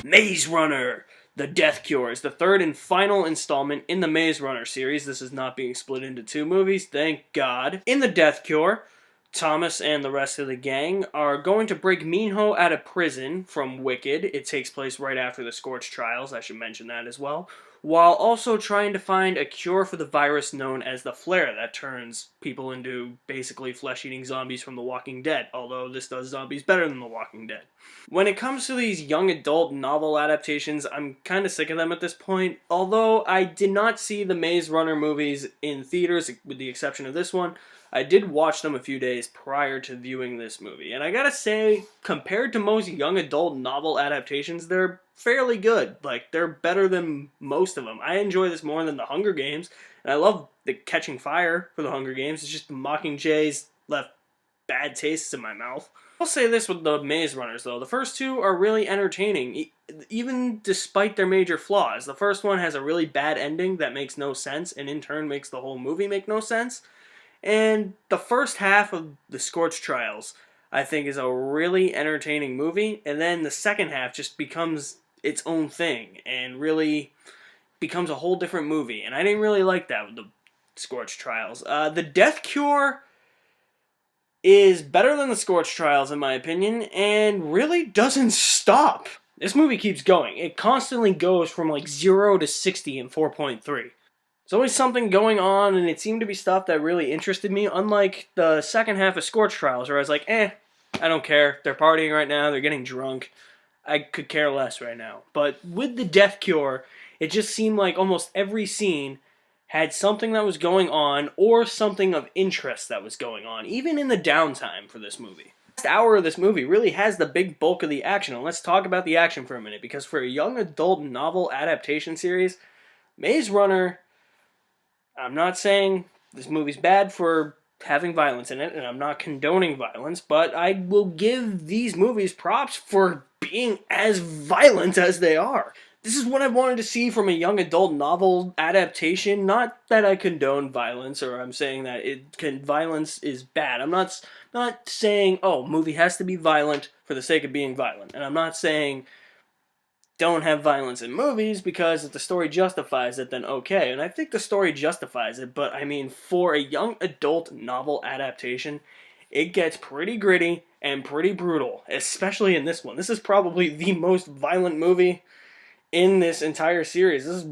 Maze Runner! The Death Cure is the third and final installment in the Maze Runner series. This is not being split into two movies, thank God. In The Death Cure, Thomas and the rest of the gang are going to break Minho out of prison from Wicked. It takes place right after the Scorch trials, I should mention that as well, while also trying to find a cure for the virus known as the flare that turns people into basically flesh-eating zombies from The Walking Dead, although this does zombies better than The Walking Dead. When it comes to these young adult novel adaptations, I'm kind of sick of them at this point, although I did not see the Maze Runner movies in theaters, with the exception of this one. I did watch them a few days prior to viewing this movie, and I gotta say, compared to most young adult novel adaptations, they're fairly good. Like, they're better than most of them. I enjoy this more than The Hunger Games, and I love the Catching Fire for The Hunger Games. It's just Mockingjays left bad tastes in my mouth. I'll say this with the Maze Runners, though. The first two are really entertaining, even despite their major flaws. The first one has a really bad ending that makes no sense, and in turn makes the whole movie make no sense. And the first half of the Scorch Trials, I think, is a really entertaining movie, and then the second half just becomes its own thing, and really becomes a whole different movie, and I didn't really like that with the Scorch Trials. The Death Cure is better than the Scorch Trials, in my opinion, and really doesn't stop. This movie keeps going. It constantly goes from like 0 to 60 in 4.3. There's always something going on, and it seemed to be stuff that really interested me, unlike the second half of Scorch Trials, where I was like, I don't care. They're partying right now. They're getting drunk. I could care less right now. But with The Death Cure, it just seemed like almost every scene had something that was going on, or something of interest that was going on, even in the downtime for this movie. The last hour of this movie really has the big bulk of the action, and let's talk about the action for a minute, because for a young adult novel adaptation series, Maze Runner, I'm not saying this movie's bad for having violence in it, and I'm not condoning violence, but I will give these movies props for being as violent as they are. This is what I wanted to see from a young adult novel adaptation. Not that I condone violence, or I'm saying that violence is bad. I'm not saying, oh, movie has to be violent for the sake of being violent. And I'm not saying don't have violence in movies, because if the story justifies it, then okay. And I think the story justifies it, but I mean, for a young adult novel adaptation, it gets pretty gritty and pretty brutal, especially in this one. This is probably the most violent movie in this entire series. This is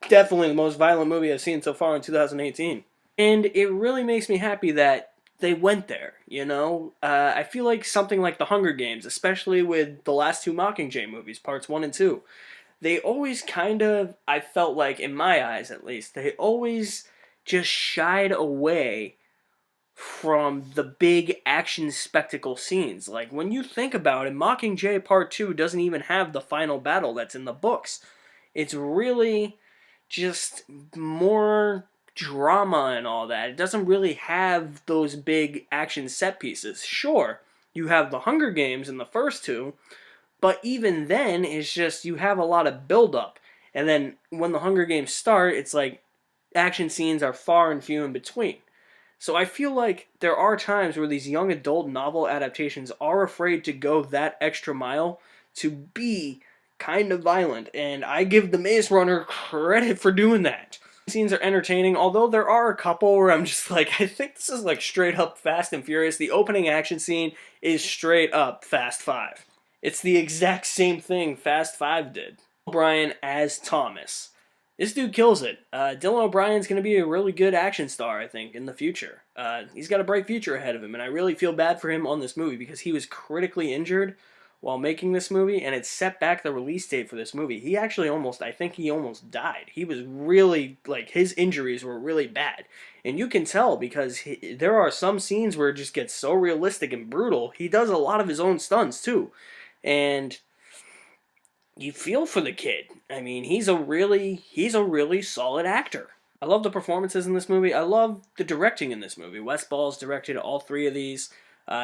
definitely the most violent movie I've seen so far in 2018. And it really makes me happy that they went there, you know? I feel like something like The Hunger Games, especially with the last two Mockingjay movies, parts 1 and 2, they always kind of, I felt like, in my eyes at least, they always just shied away from the big action spectacle scenes. Like, when you think about it, Mockingjay Part 2 doesn't even have the final battle that's in the books. It's really just more drama and all that. It doesn't really have those big action set pieces. Sure, you have the Hunger Games in the first two, but even then, it's just, you have a lot of build-up. And then, when the Hunger Games start, it's like, action scenes are far and few in between. So I feel like there are times where these young adult novel adaptations are afraid to go that extra mile to be kind of violent, and I give the Maze Runner credit for doing that. Scenes are entertaining, although there are a couple where I'm just like, I think this is like straight up Fast and Furious. The opening action scene is straight up Fast 5. It's the exact same thing Fast 5 did. O'Brien as Thomas. This dude kills it. Dylan O'Brien's going to be a really good action star, I think, in the future. He's got a bright future ahead of him, and I really feel bad for him on this movie because he was critically injured while making this movie, and it set back the release date for this movie. He actually I think he almost died. He was really, like, his injuries were really bad. And you can tell because there are some scenes where it just gets so realistic and brutal. He does a lot of his own stunts, too. And you feel for the kid. I mean, he's a really solid actor. I love the performances in this movie. I love the directing in this movie. Wes Ball's directed all three of these.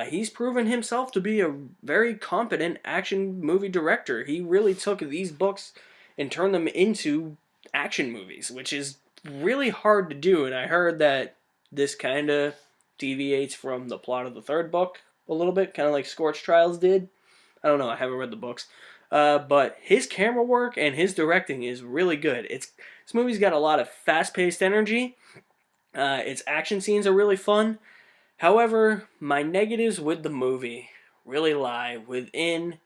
He's proven himself to be a very competent action movie director. He really took these books and turned them into action movies, which is really hard to do. And I heard that This kind of deviates from the plot of the third book a little bit, kind of like Scorched Trials did. I don't know, I haven't read the books. But his camera work and his directing is really good. This movie's got a lot of fast-paced energy. Its action scenes are really fun. However, my negatives with the movie really lie within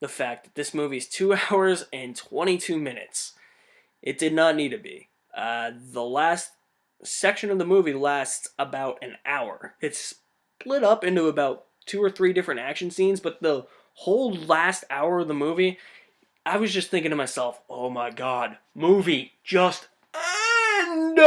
the fact that this movie's 2 hours and 22 minutes. It did not need to be. The last section of the movie lasts about an hour. It's split up into about 2 or 3 different action scenes, but the whole last hour of the movie, I was just thinking to myself, oh my god, movie, just end!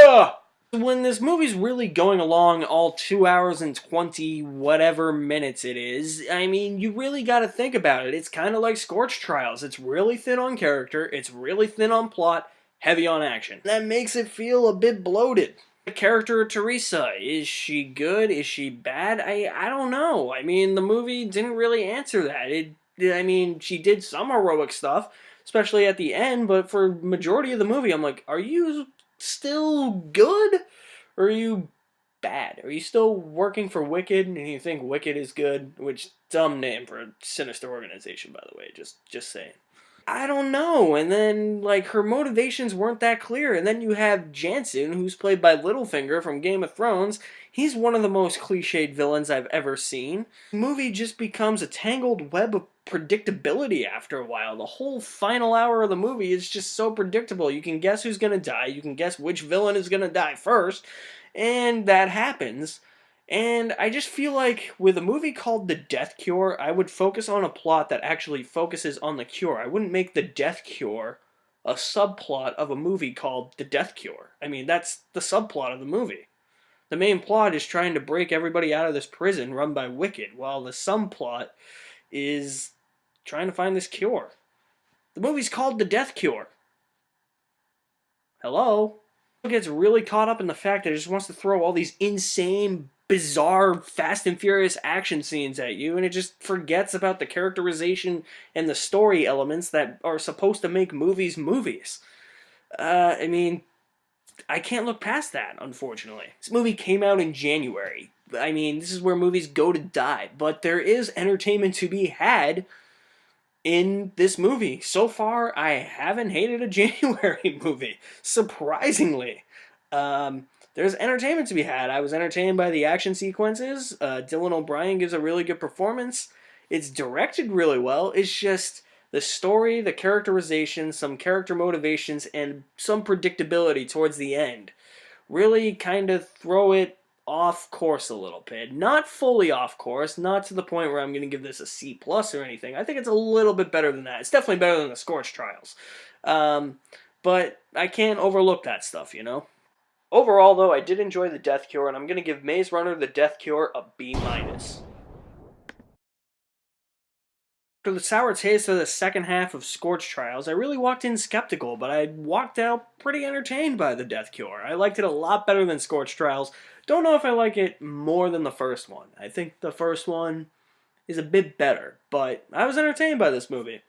When this movie's really going along all 2 hours and 20 whatever minutes it is, I mean, you really gotta think about it. It's kind of like Scorched Trials. It's really thin on character, it's really thin on plot, heavy on action. That makes it feel a bit bloated. The character of Teresa, is she good? Is she bad? I don't know. I mean, the movie didn't really answer that. I mean, she did some heroic stuff, especially at the end, but for majority of the movie, I'm like, are you still good? Or are you bad? Are you still working for Wicked and you think Wicked is good? Which, dumb name for a sinister organization, by the way, just saying. I don't know. And then, like, her motivations weren't that clear. And then you have Jansen, who's played by Littlefinger from Game of Thrones. He's one of the most cliched villains I've ever seen. The movie just becomes a tangled web of predictability after a while. The whole final hour of the movie is just so predictable. You can guess who's going to die. You can guess which villain is going to die first. And that happens. And I just feel like with a movie called The Death Cure, I would focus on a plot that actually focuses on the cure. I wouldn't make The Death Cure a subplot of a movie called The Death Cure. I mean, that's the subplot of the movie. The main plot is trying to break everybody out of this prison run by Wicked, while the subplot is trying to find this cure. The movie's called The Death Cure. Hello? It gets really caught up in the fact that it just wants to throw all these insane, bizarre, Fast and Furious action scenes at you, and it just forgets about the characterization and the story elements that are supposed to make movies movies. I mean, I can't look past that, unfortunately. This movie came out in January. I mean, this is where movies go to die, but there is entertainment to be had in this movie. So far, I haven't hated a January movie, surprisingly. There's entertainment to be had. I was entertained by the action sequences. Dylan O'Brien gives a really good performance. It's directed really well. It's just the story, the characterization, some character motivations, and some predictability towards the end really kind of throw it off course a little bit. Not fully off course, not to the point where I'm going to give this a C+ or anything. I think it's a little bit better than that. It's definitely better than the Scorched Trials. But I can't overlook that stuff, you know? Overall, though, I did enjoy The Death Cure, and I'm going to give Maze Runner The Death Cure a B-. After the sour taste of the second half of Scorched Trials, I really walked in skeptical, but I walked out pretty entertained by The Death Cure. I liked it a lot better than Scorched Trials. Don't know if I like it more than the first one. I think the first one is a bit better, but I was entertained by this movie.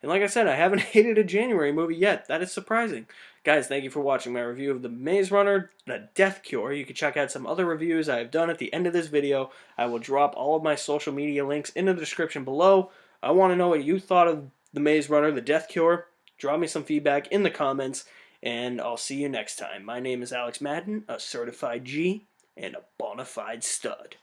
And like I said, I haven't hated a January movie yet. That is surprising. Guys, thank you for watching my review of The Maze Runner, The Death Cure. You can check out some other reviews I have done at the end of this video. I will drop all of my social media links in the description below. I want to know what you thought of The Maze Runner, The Death Cure. Drop me some feedback in the comments, and I'll see you next time. My name is Alex Madden, a certified G and a bona fide stud.